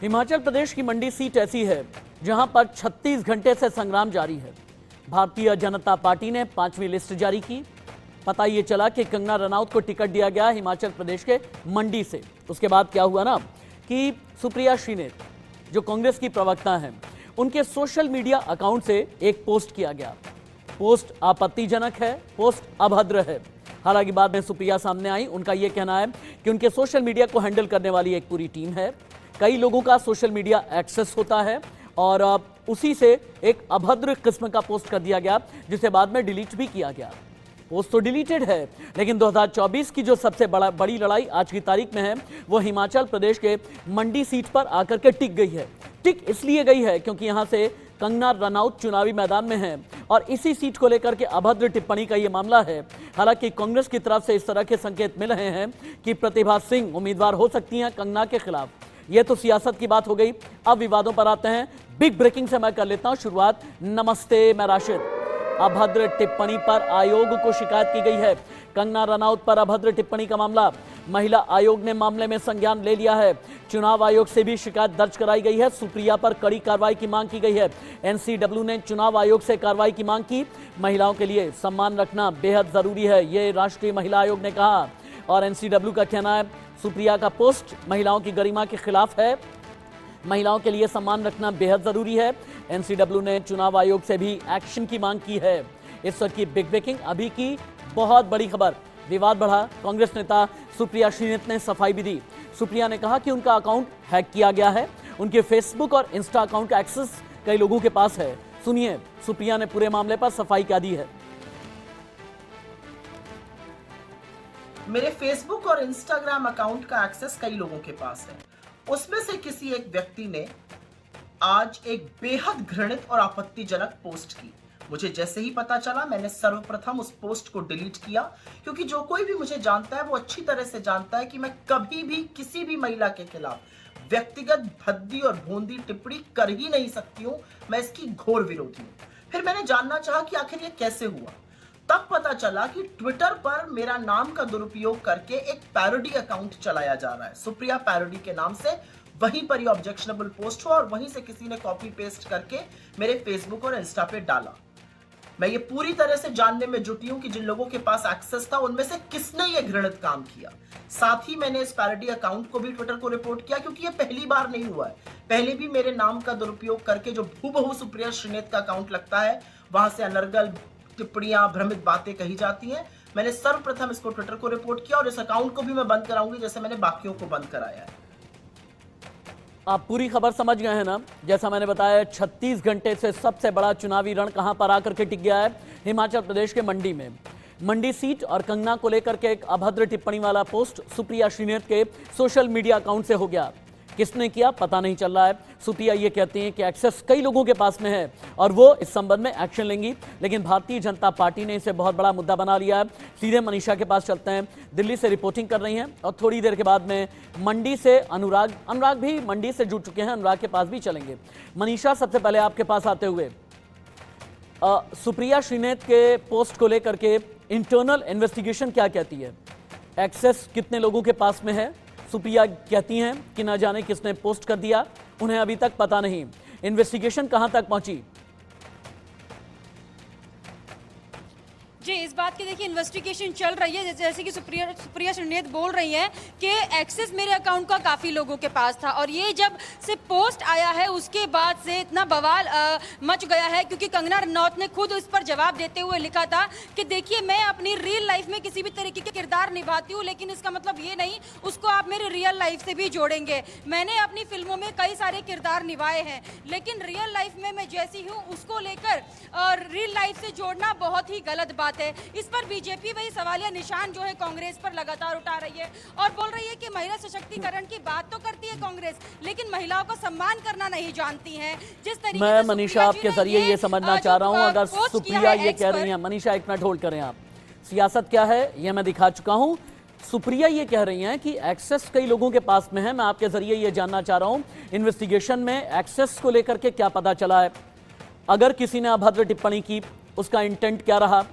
हिमाचल प्रदेश की मंडी सीट ऐसी है जहां पर 36 घंटे से संग्राम जारी है। भारतीय जनता पार्टी ने 5वीं लिस्ट जारी की। पता ये चला कि कंगना रनौत को टिकट दिया गया हिमाचल प्रदेश के मंडी से। उसके बाद क्या हुआ ना कि सुप्रिया श्रीनेत जो कांग्रेस की प्रवक्ता हैं, उनके सोशल मीडिया अकाउंट से एक पोस्ट किया गया। पोस्ट आपत्तिजनक है, पोस्ट अभद्र है। हालांकि बाद में सुप्रिया सामने आई, उनका यह कहना है कि उनके सोशल मीडिया को हैंडल करने वाली एक पूरी टीम है। कई लोगों का सोशल मीडिया एक्सेस होता है और उसी से एक अभद्र किस्म का पोस्ट कर दिया गया, जिसे बाद में डिलीट भी किया गया। पोस्ट तो डिलीटेड है, लेकिन 2024 की जो सबसे बड़ी लड़ाई आज की तारीख में है, वो हिमाचल प्रदेश के मंडी सीट पर आकर के टिक गई है। टिक इसलिए गई है क्योंकि यहां से कंगना रनौत चुनावी मैदान में है और इसी सीट को लेकर के अभद्र टिप्पणी का यह मामला है। हालांकि कांग्रेस की तरफ से इस तरह के संकेत मिल रहे हैं कि प्रतिभा सिंह उम्मीदवार हो सकती हैं कंगना के खिलाफ। यह तो सियासत की बात हो गई। अब विवादों पर आते हैं। बिग ब्रेकिंग से मैं कर लेता हूं शुरुआत। नमस्ते, मैं राशिद। अभद्र टिप्पणी पर आयोग को शिकायत की गई है। कंगना रनौत पर अभद्र टिप्पणी का मामला, महिला आयोग ने मामले में संज्ञान ले लिया है। चुनाव आयोग से भी शिकायत दर्ज कराई गई है। सुप्रिया पर कड़ी कार्रवाई की मांग की गई है। एनसीडब्ल्यू ने चुनाव आयोग से कार्रवाई की मांग की। महिलाओं के लिए सम्मान रखना बेहद जरूरी है, ये राष्ट्रीय महिला आयोग ने कहा। और एनसीडब्ल्यू का कहना है सुप्रिया का पोस्ट महिलाओं की गरिमा के खिलाफ है। महिलाओं के लिए सम्मान रखना बेहद जरूरी है। एनसीडब्ल्यू ने चुनाव आयोग से भी एक्शन की मांग की है। इस वक्त की बिग ब्रेकिंग, अभी की बहुत बड़ी खबर। विवाद बढ़ा। कांग्रेस नेता सुप्रिया श्रीनेत ने सफाई भी दी। सुप्रिया ने कहा कि उनका अकाउंट हैक किया गया है। उनके फेसबुक और इंस्टा अकाउंट का एक्सेस कई लोगों के पास है। सुनिए सुप्रिया ने पूरे मामले पर सफाई क्या दी है। मेरे फेसबुक और इंस्टाग्राम अकाउंट का एक्सेस कई लोगों के पास है। उसमें से किसी एक व्यक्ति ने आज एक बेहद घृणित और आपत्तिजनक पोस्ट की। मुझे जैसे ही पता चला, मैंने सर्वप्रथम उस पोस्ट को डिलीट किया, क्योंकि जो कोई भी मुझे जानता है वो अच्छी तरह से जानता है कि मैं कभी भी किसी भी महिला के खिलाफ व्यक्तिगत भद्दी और भोंदी टिप्पणी कर ही नहीं सकती हूं। मैं इसकी घोर विरोधी हूं। फिर मैंने जानना चाहा कि आखिर ये कैसे हुआ। तब पता चला कि ट्विटर पर मेरा नाम का दुरुपयोग करके एक पैरोडी अकाउंट चलाया जा रहा है, सुप्रिया पैरोडी के नाम से। वहीं पर ये ऑब्जेक्शनेबल पोस्ट हुआ और वहीं से किसी ने कॉपी पेस्ट करके मेरे फेसबुक और इंस्टा पे डाला। मैं ये पूरी तरह से जानने में जुटी हूं कि जिन लोगों के पास एक्सेस था उनमें से किसने ये घृणित काम किया। साथ ही मैंने इस पैरोडी अकाउंट को भी ट्विटर को रिपोर्ट किया, क्योंकि ये पहली बार नहीं हुआ है। पहले भी मेरे नाम का दुरुपयोग करके जो हूबहू सुप्रिया श्रीनेत का अकाउंट लगता है, वहां से अनर्गल टिप्पणियां, भ्रमित बातें कही जाती हैं। मैंने सर्वप्रथम इसको ट्विटर को रिपोर्ट किया और इस अकाउंट को भी मैं बंद कराऊंगी, जैसे मैंने बाकियों को बंद कराया है। आप पूरी खबर समझ गए हैं ना। जैसा मैंने बताया, 36 घंटे से सबसे बड़ा चुनावी रण कहां पर आकर के टिक गया है, हिमाचल प्रदेश के मंडी में। मंडी सीट और कंगना को लेकर के एक अभद्र टिप्पणी वाला पोस्ट सुप्रिया श्रीनेत के सोशल मीडिया अकाउंट से हो गया। किसने किया पता नहीं चल रहा है। सुप्रिया ये कहती हैं कि एक्सेस कई लोगों के पास में है और वो इस संबंध में एक्शन लेंगी, लेकिन भारतीय जनता पार्टी ने इसे बहुत बड़ा मुद्दा बना लिया है। सीधे मनीषा के पास चलते हैं। दिल्ली से रिपोर्टिंग कर रही हैं और थोड़ी देर के बाद में मंडी से अनुराग भी मंडी से जुड़ चुके हैं। अनुराग के पास भी चलेंगे। मनीषा, सबसे पहले आपके पास आते हुए, सुप्रिया श्रीनेत के पोस्ट को लेकर के इंटरनल इन्वेस्टिगेशन क्या कहती है? एक्सेस कितने लोगों के पास में है? सुप्रिया कहती हैं कि न जाने किसने पोस्ट कर दिया, उन्हें अभी तक पता नहीं। इन्वेस्टिगेशन कहां तक पहुंची? जी, इस बात की देखिए इन्वेस्टिगेशन चल रही है। जैसे कि सुप्रिया श्रीनेत बोल रही हैं कि एक्सेस मेरे अकाउंट का काफ़ी लोगों के पास था और ये जब से पोस्ट आया है उसके बाद से इतना बवाल मच गया है, क्योंकि कंगना रनौत ने खुद इस पर जवाब देते हुए लिखा था कि देखिए, मैं अपनी रियल लाइफ में किसी भी तरीके के किरदार निभाती हूँ, लेकिन इसका मतलब ये नहीं उसको आप मेरे रियल लाइफ से भी जोड़ेंगे। मैंने अपनी फिल्मों में कई सारे किरदार निभाए हैं, लेकिन रियल लाइफ में मैं जैसी हूँ उसको लेकर रियल लाइफ से जोड़ना बहुत ही गलत बात है। इस पर बीजेपी वही सवालिया निशान जो है कांग्रेस पर लगातार उठा रही है और बोल रही है कि महिला सशक्तिकरण की बात तो करती है कांग्रेस, लेकिन महिलाओं को सम्मान करना नहीं जानती है। जिस तरीके मैं मनीषा आपके जरिए ये समझना चाह रहा हूं, अगर सुप्रिया ये कह रही हैं, मनीषा एक मिनट होल्ड करें आप, सियासत क्या है ये मैं दिखा चुका हूं। सुप्रिया ये कह रही हैं कि एक्सेस कई लोगों के पास में है। मैं आपके जरिए ये जानना चाह रहा हूं, इन्वेस्टिगेशन में एक्सेस को लेकर के क्या पता चला है? अगर किसी ने अभद्र टिप्पणी की, उसका इंटेंट क्या रहा?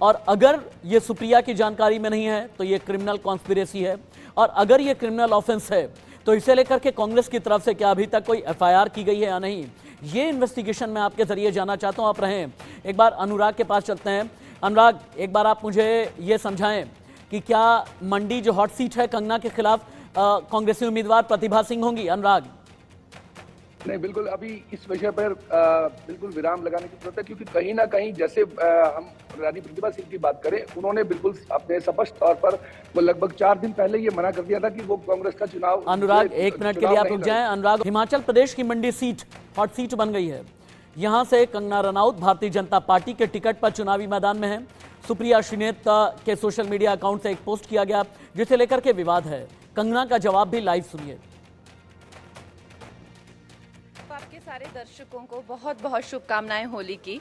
और अगर ये सुप्रिया की जानकारी में नहीं है तो ये क्रिमिनल कॉन्स्पिरेसी है, और अगर ये क्रिमिनल ऑफेंस है तो इसे लेकर के कांग्रेस की तरफ से क्या अभी तक कोई एफआईआर की गई है या नहीं, ये इन्वेस्टिगेशन मैं आपके जरिए जानना चाहता हूं। आप रहें, एक बार अनुराग के पास चलते हैं। अनुराग, एक बार आप मुझे ये समझाएं कि क्या मंडी जो हॉट सीट है कंगना के खिलाफ कांग्रेसी उम्मीदवार प्रतिभा सिंह होंगी? अनुराग। नहीं, बिल्कुल अभी इस विषय पर बिल्कुल विराम लगाने की जरूरत है, क्योंकि कहीं ना कहीं जैसे हम रानी प्रतिभा सिंह की बात करें, उन्होंने बिल्कुल अपने स्पष्ट तौर पर वो लगभग 4 दिन पहले ये मना कर दिया था कि वो कांग्रेस का चुनाव। अनुराग, एक मिनट के लिए आप रुक जाएं। अनुराग, हिमाचल प्रदेश की मंडी सीट हॉट सीट बन गई है। यहां से कंगना रनौत भारतीय जनता पार्टी के टिकट पर चुनावी मैदान में है। सुप्रिया श्रीनेत के सोशल मीडिया अकाउंट से एक पोस्ट किया गया जिसे लेकर के विवाद है। कंगना का जवाब भी लाइव सुनिए। आपके सारे दर्शकों को बहुत बहुत शुभकामनाएं होली की।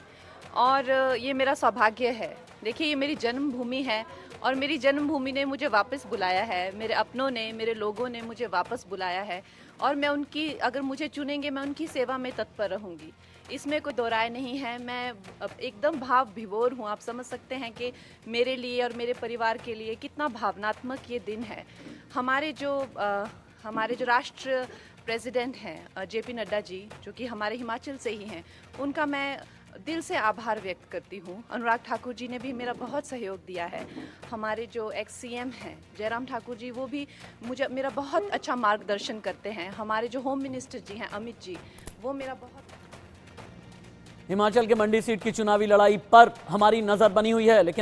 और ये मेरा सौभाग्य है। देखिए, ये मेरी जन्मभूमि है और मेरी जन्मभूमि ने मुझे वापस बुलाया है। मेरे अपनों ने, मेरे लोगों ने मुझे वापस बुलाया है और मैं उनकी, अगर मुझे चुनेंगे, मैं उनकी सेवा में तत्पर रहूँगी। इसमें कोई दो राय नहीं है। मैं एकदम भाव विभोर हूँ। आप समझ सकते हैं कि मेरे लिए और मेरे परिवार के लिए कितना भावनात्मक ये दिन है। हमारे जो राष्ट्र प्रेसिडेंट हैं जेपी नड्डा जी, जो कि हमारे हिमाचल से ही हैं, उनका मैं दिल से आभार व्यक्त करती हूँ। अनुराग ठाकुर जी ने भी मेरा बहुत सहयोग दिया है। हमारे जो एक्स सीएम हैं जयराम ठाकुर जी, वो भी मेरा बहुत अच्छा मार्गदर्शन करते हैं। हमारे जो होम मिनिस्टर जी हैं अमित जी, वो मेरा बहुत। हिमाचल के मंडी सीट की चुनावी लड़ाई पर हमारी नजर बनी हुई है, लेकिन